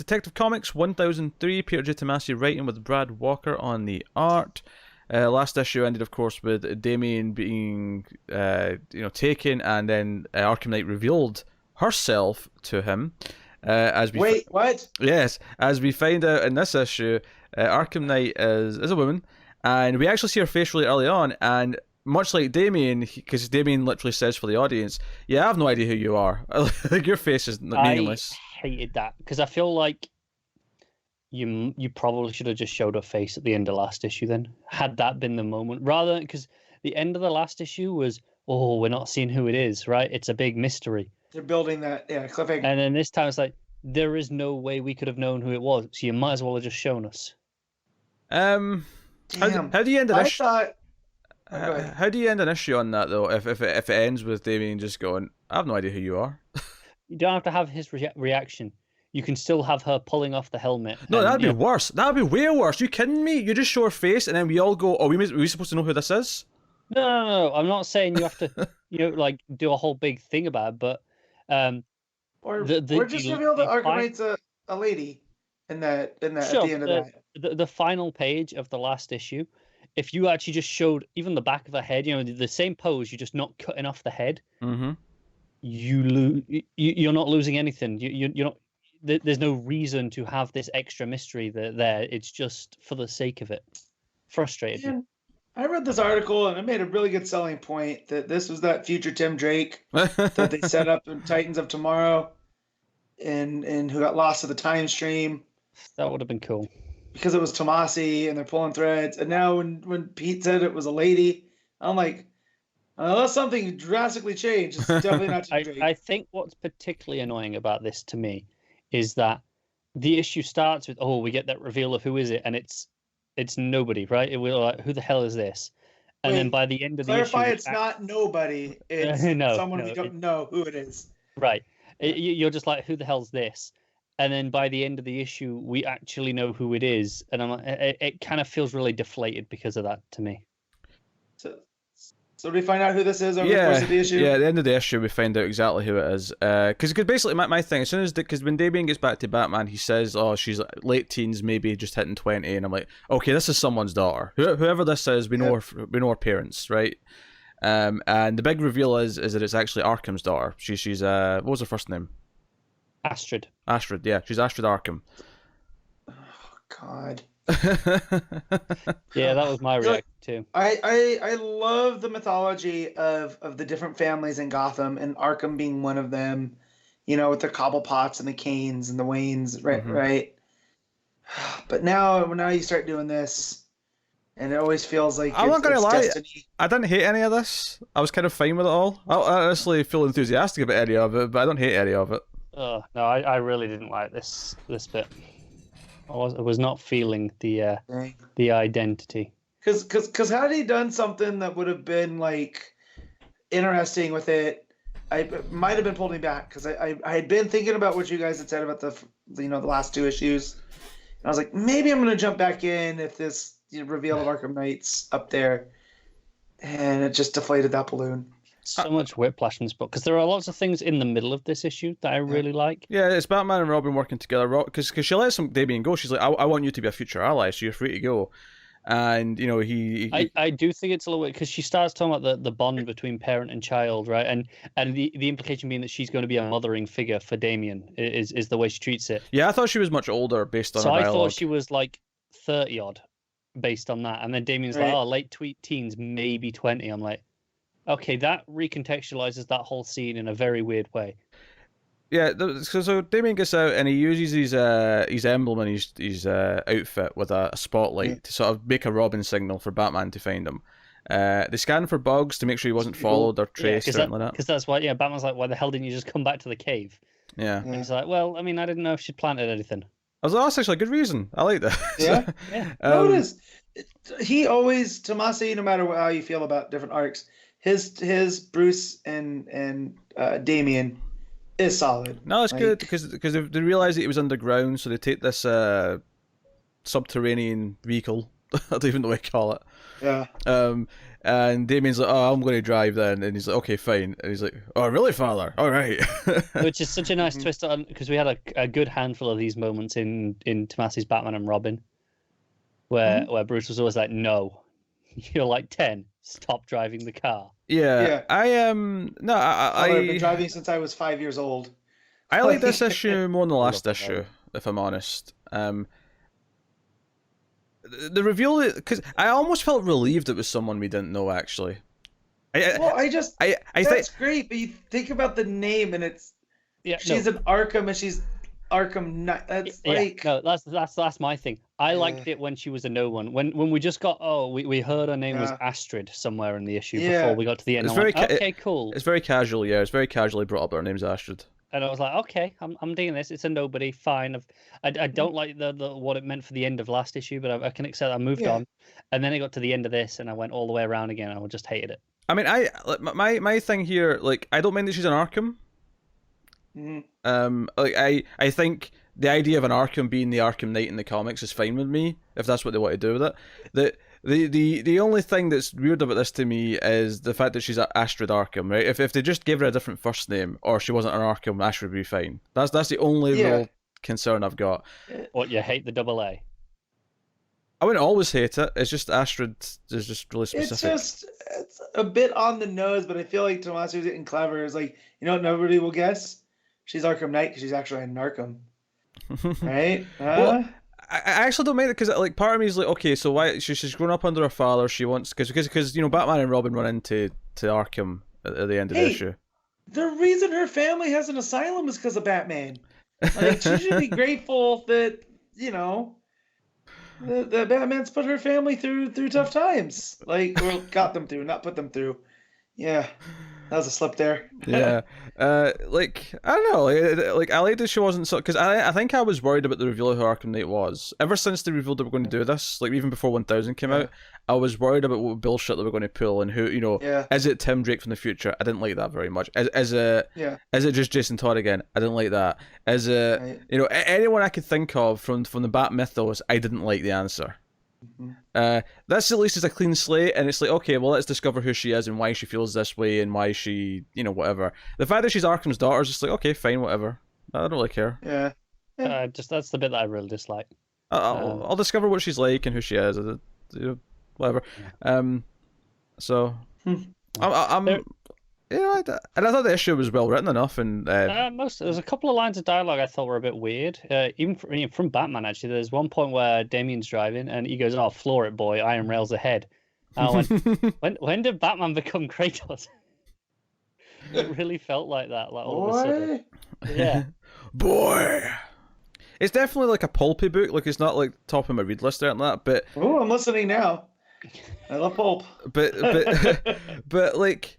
Detective Comics 1003, Peter J. Tomasi writing with Brad Walker on the art. Last issue ended, of course, with Damian being, taken, and then Arkham Knight revealed herself to him. Wait, what? Yes, as we find out in this issue, Arkham Knight is a woman, and we actually see her face really early on, and much like Damien, because Damien literally says for the audience, "Yeah, I have no idea who you are. Like your face is meaningless." I hated that because I feel like you probably should have just showed her face at the end of last issue. Then had that been the moment, rather because the end of the last issue was, oh, we're not seeing who it is, right? It's a big mystery. They're building that, cliffhanger. And then this time it's like there is no way we could have known who it was, so you might as well have just shown us. How do you end an issue? How do you end an issue on that though? If it ends with Damien just going, "I have no idea who you are." You don't have to have his reaction. You can still have her pulling off the helmet. No, that'd be worse. That'd be way worse. You kidding me? You just show her face, and then we all go, "Oh, we supposed to know who this is?" No. I'm not saying you have to, do a whole big thing about it, but or just reveal that Arkham Knight's a lady in that sure, at the end of that. The final page of the last issue. If you actually just showed even the back of her head, the same pose, you're just not cutting off the head. Mm-hmm. You're not losing anything. You're not. There's no reason to have this extra mystery there. It's just for the sake of it. Frustrated. Man, I read this article and it made a really good selling point that this was that future Tim Drake that they set up in Titans of Tomorrow, and who got lost to the time stream. That would have been cool. Because it was Tomasi and they're pulling threads. And now when Pete said it was a lady, I'm like, unless something drastically changed, it's definitely not Tim Drake. I think what's particularly annoying about this to me is that the issue starts with, oh, we get that reveal of who is it, and it's nobody, right? We're like, who the hell is this? And then by the end of the issue... Clarify, it's not nobody. It's someone we don't know who it is. Right. You're just like, who the hell's this? And then by the end of the issue, we actually know who it is. And I'm like, it kind of feels really deflated because of that to me. So do we find out who this is over the course of the issue? Yeah, at the end of the issue, we find out exactly who it is. Because basically, my thing, as soon as because when Damien gets back to Batman, he says, "Oh, she's late teens, maybe just hitting 20," and I'm like, "Okay, this is someone's daughter. Whoever this is, we know her parents, right?" And the big reveal is that it's actually Arkham's daughter. She's what was her first name? Astrid. Astrid, yeah, she's Astrid Arkham. Oh God. Yeah, that was my reaction too. I love the mythology of the different families in Gotham, and Arkham being one of them. With the Cobblepots and the Canes and the Waynes, right? Mm-hmm. Right. But now you start doing this, and it always feels like I'm not gonna lie. destiny. I didn't hate any of this. I was kind of fine with it all. I honestly feel enthusiastic about any of it, but I don't hate any of it. Oh no, I really didn't like this bit. I was not feeling the identity. Because had he done something that would have been like interesting with it, I might have been pulling me back, because I had been thinking about what you guys had said about the last two issues, and I was like, maybe I'm gonna jump back in if this reveal of Arkham Knight's up there, and it just deflated that balloon. So much whiplash in this book, because there are lots of things in the middle of this issue that I really like. Yeah, it's Batman and Robin working together, because she lets Damien go. She's like, I want you to be a future ally, so you're free to go. And I do think it's a little bit, because she starts talking about the bond between parent and child, right? And the implication being that she's going to be a mothering figure for Damien is the way she treats it. Yeah, I thought she was much older based on her dialogue. I thought she was like 30 odd based on that, and then Damien's like, oh, late teens, maybe 20. I'm like, okay, that recontextualizes that whole scene in a very weird way. Yeah, so Damien gets out and he uses his emblem and his outfit with a spotlight to sort of make a Robin signal for Batman to find him. They scan for bugs to make sure he wasn't followed or traced or anything like that. Because that's why, Batman's like, why the hell didn't you just come back to the cave? Yeah. And he's like, well, I mean, I didn't know if she'd planted anything. I was like, that's actually a good reason. I like that. Yeah. No, it is. He always, Tomasi, no matter how you feel about different arcs, his Bruce and Damien is solid. No, it's good because they realize that he was underground, so they take this subterranean vehicle I don't even know what to call it. Yeah. And Damien's like, oh, I'm going to drive then. And he's like, okay, fine. And he's like, oh, really, father? All right. Which is such a nice twist on, because we had a good handful of these moments in Tomasi's Batman and Robin, where Bruce was always like, no, you're like 10. Stop driving the car. Yeah. I've been driving since I was 5 years old. I like this issue more than the last issue, if I'm honest. The reveal, because I almost felt relieved it was someone we didn't know, actually. That's great, but you think about the name and it's she's an Arkham and she's Arkham Knight. That's that's my thing. I liked it when she was a no one. When we just got we heard her name was Astrid somewhere in the issue before we got to the end. Okay, cool. It's very casual, yeah. It's very casually brought up that her name's Astrid. And I was like, okay, I'm digging this. It's a nobody, fine. I don't like the what it meant for the end of last issue, but I can accept. I moved on, and then it got to the end of this, and I went all the way around again. And I just hated it. I mean, my thing here, like, I don't mind that she's an Arkham. I think the idea of an Arkham being the Arkham Knight in the comics is fine with me if that's what they want to do with it. The only thing that's weird about this to me is the fact that she's Astrid Arkham, right? If they just gave her a different first name, or she wasn't an Arkham, Astrid would be fine. That's the only real concern I've got. What, you hate the double A? I wouldn't always hate it. It's just Astrid is just really specific. It's a bit on the nose, but I feel like Tomasi was getting clever. It's like, you know what nobody will guess? She's Arkham Knight because she's actually an Arkham. Right? Well, I actually don't mind it because, like, part of me is like, okay, so why she's grown up under her father? She wants because you know, Batman and Robin run into Arkham at the end of the issue. The reason her family has an asylum is because of Batman. Like, she should be grateful that, you know, the Batman's put her family through tough times. Like, or got them through, not put them through. Yeah, that was a slip there. Yeah. Like, I don't know, like, I like that she wasn't so, because I think I was worried about the reveal of who Arkham Knight was. Ever since they revealed they were going to do this, like, even before 1000 came out, I was worried about what bullshit they were going to pull and who, you know, is it Tim Drake from the future? I didn't like that very much. Is it just Jason Todd again? I didn't like that. Is it, you know, anyone I could think of from the Bat mythos, I didn't like the answer. This at least is a clean slate, and it's like, okay, well, let's discover who she is and why she feels this way and why she, you know, whatever. The fact that she's Arkham's daughter is just like, okay, fine, whatever. I don't really care. Just that's the bit that I really dislike. I'll discover what she's like and who she is, you know, whatever. So I'm. Yeah, and I thought the issue was well written enough, and there's a couple of lines of dialogue I thought were a bit weird. Even from Batman, actually, there's one point where Damien's driving and he goes, "Oh, floor it, boy! Iron rails ahead." And I went, when did Batman become Kratos? It really felt like that, like all of a sudden. Yeah, boy. It's definitely like a pulpy book. Like, it's not like top of my read list or anything like that. But I'm listening now. I love pulp. But like.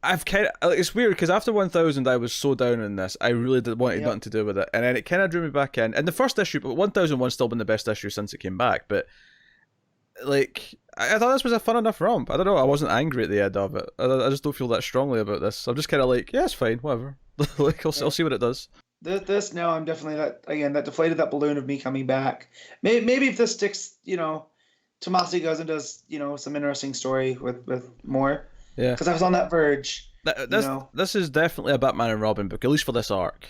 I've kind of, it's weird because after 1000 I was so down on this. I really did wanted nothing to do with it, and then it kind of drew me back in. And the first issue, but 1001's still been the best issue since it came back. But like, I thought this was a fun enough romp. I don't know. I wasn't angry at the end of it. I just don't feel that strongly about this. I'm just kind of like, yeah, it's fine, whatever. Like, I'll see what it does. This now, I'm definitely that deflated that balloon of me coming back. Maybe if this sticks, you know, Tomasi goes and does, you know, some interesting story with more. Yeah, because I was on that verge. This is definitely a Batman and Robin book, at least for this arc.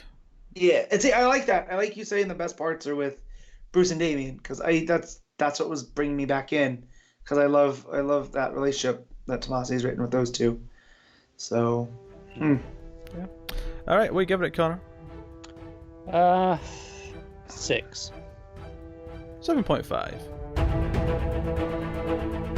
Yeah, I like that. I like you saying the best parts are with Bruce and Damien, because that's what was bringing me back in, because I love that relationship that Tomasi's written with those two. So, yeah. All right, what are you giving it, Connor? 6. 7.5.